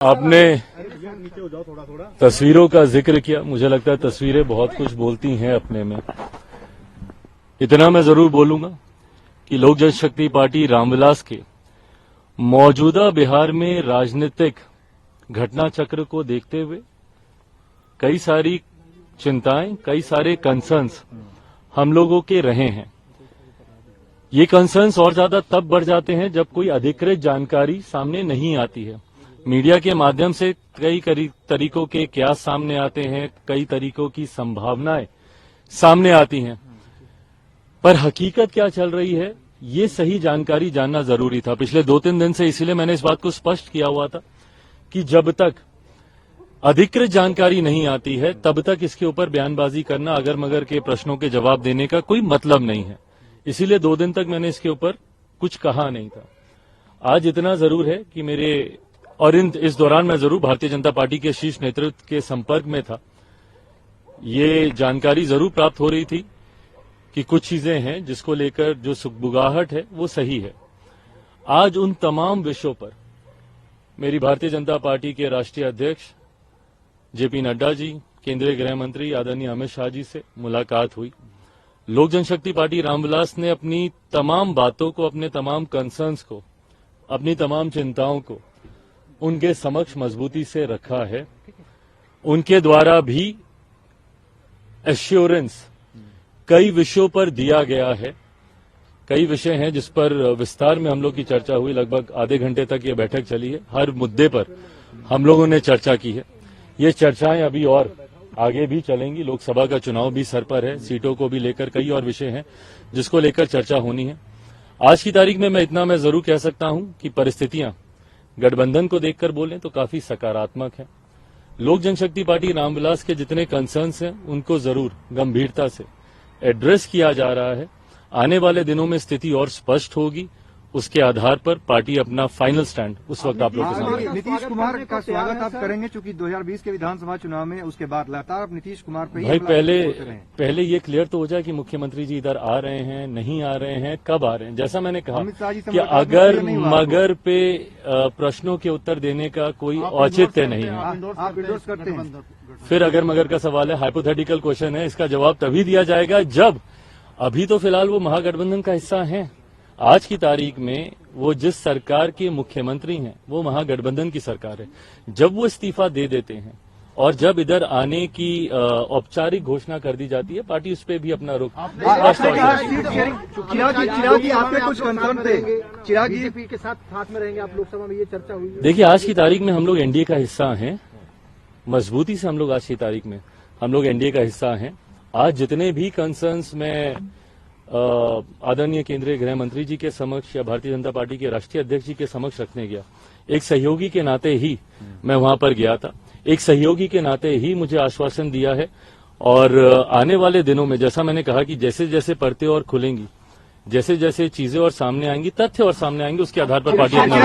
आपने तस्वीरों का जिक्र किया। मुझे लगता है तस्वीरें बहुत कुछ बोलती हैं अपने में। इतना मैं जरूर बोलूंगा कि लोक जनशक्ति पार्टी रामविलास के मौजूदा बिहार में राजनीतिक घटना चक्र को देखते हुए कई सारी चिंताएं, कई सारे कंसर्न्स हम लोगों के रहे हैं। ये कंसर्न्स और ज्यादा तब बढ़ जाते हैं जब कोई अधिकृत जानकारी सामने नहीं आती है। मीडिया के माध्यम से कई तरीकों के क्यास सामने आते हैं, कई तरीकों की संभावनाएं सामने आती हैं, पर हकीकत क्या चल रही है ये सही जानकारी जानना जरूरी था। पिछले 2-3 दिन से इसीलिए मैंने इस बात को स्पष्ट किया हुआ था कि जब तक अधिकृत जानकारी नहीं आती है तब तक इसके ऊपर बयानबाजी करना, अगर मगर के प्रश्नों के जवाब देने का कोई मतलब नहीं है। इसीलिए 2 दिन तक मैंने इसके ऊपर कुछ कहा नहीं था। आज इतना जरूर है कि इस दौरान मैं जरूर भारतीय जनता पार्टी के शीर्ष नेतृत्व के संपर्क में था। ये जानकारी जरूर प्राप्त हो रही थी कि कुछ चीजें हैं जिसको लेकर जो सुगबुगाहट है वो सही है। आज उन तमाम विषयों पर मेरी भारतीय जनता पार्टी के राष्ट्रीय अध्यक्ष जेपी नड्डा जी, केंद्रीय गृह मंत्री आदरणीय अमित शाह जी से मुलाकात हुई। लोक जनशक्ति पार्टी रामविलास ने अपनी तमाम बातों को, अपने तमाम कंसर्न्स को, अपनी तमाम चिंताओं को उनके समक्ष मजबूती से रखा है। उनके द्वारा भी एश्योरेंस कई विषयों पर दिया गया है। कई विषय हैं जिस पर विस्तार में हम लोग की चर्चा हुई। लगभग आधे घंटे तक ये बैठक चली है। हर मुद्दे पर हम लोगों ने चर्चा की है। ये चर्चाएं अभी और आगे भी चलेंगी। लोकसभा का चुनाव भी सर पर है, सीटों को भी लेकर कई और विषय हैं जिसको लेकर चर्चा होनी है। आज की तारीख में मैं जरूर कह सकता हूं कि परिस्थितियां गठबंधन को देखकर बोलें तो काफी सकारात्मक है। लोक जनशक्ति पार्टी रामविलास के जितने कंसर्न्स हैं उनको जरूर गंभीरता से एड्रेस किया जा रहा है। आने वाले दिनों में स्थिति और स्पष्ट होगी। उसके आधार पर पार्टी अपना फाइनल स्टैंड उस वक्त आप लोग के सामने। नीतीश कुमार का स्वागत आप करेंगे चूंकि 2020 के विधानसभा चुनाव में उसके बाद लगातार आप नीतीश कुमार पे भाई पहले ये क्लियर तो हो जाए कि मुख्यमंत्री जी इधर आ रहे हैं, नहीं आ रहे हैं, कब आ रहे हैं। जैसा मैंने कहा कि अगर मगर पे प्रश्नों के उत्तर देने का कोई औचित्य नहीं है। आप इंडोर्स करते हैं? फिर अगर मगर का सवाल है, हाइपोथेटिकल क्वेश्चन है, इसका जवाब तभी दिया जाएगा जब, अभी तो फिलहाल वो महागठबंधन का हिस्सा हैं। आज की तारीख में वो जिस सरकार के मुख्यमंत्री हैं वो महागठबंधन की सरकार है। जब वो इस्तीफा दे देते हैं और जब इधर आने की औपचारिक घोषणा कर दी जाती है, पार्टी उस पर भी अपना रुख स्पष्ट चिराग बीजेपी के साथ में रहेंगे आप लोकसभा में, ये चर्चा हुई। देखिए, आज की तारीख में हम लोग एनडीए का हिस्सा हैं। मजबूती से हम लोग आज की तारीख में हम लोग एनडीए का हिस्सा हैं। आज जितने भी कंसर्न्स में आदरणीय केंद्रीय गृह मंत्री जी के समक्ष या भारतीय जनता पार्टी के राष्ट्रीय अध्यक्ष जी के समक्ष रखने गया, एक सहयोगी के नाते ही मैं वहां पर गया था। एक सहयोगी के नाते ही मुझे आश्वासन दिया है और आने वाले दिनों में, जैसा मैंने कहा कि जैसे जैसे परतें और खुलेंगी, जैसे जैसे चीजें और सामने आएंगी, तथ्य और सामने आएंगे, उसके आधार पर पार्टी अपना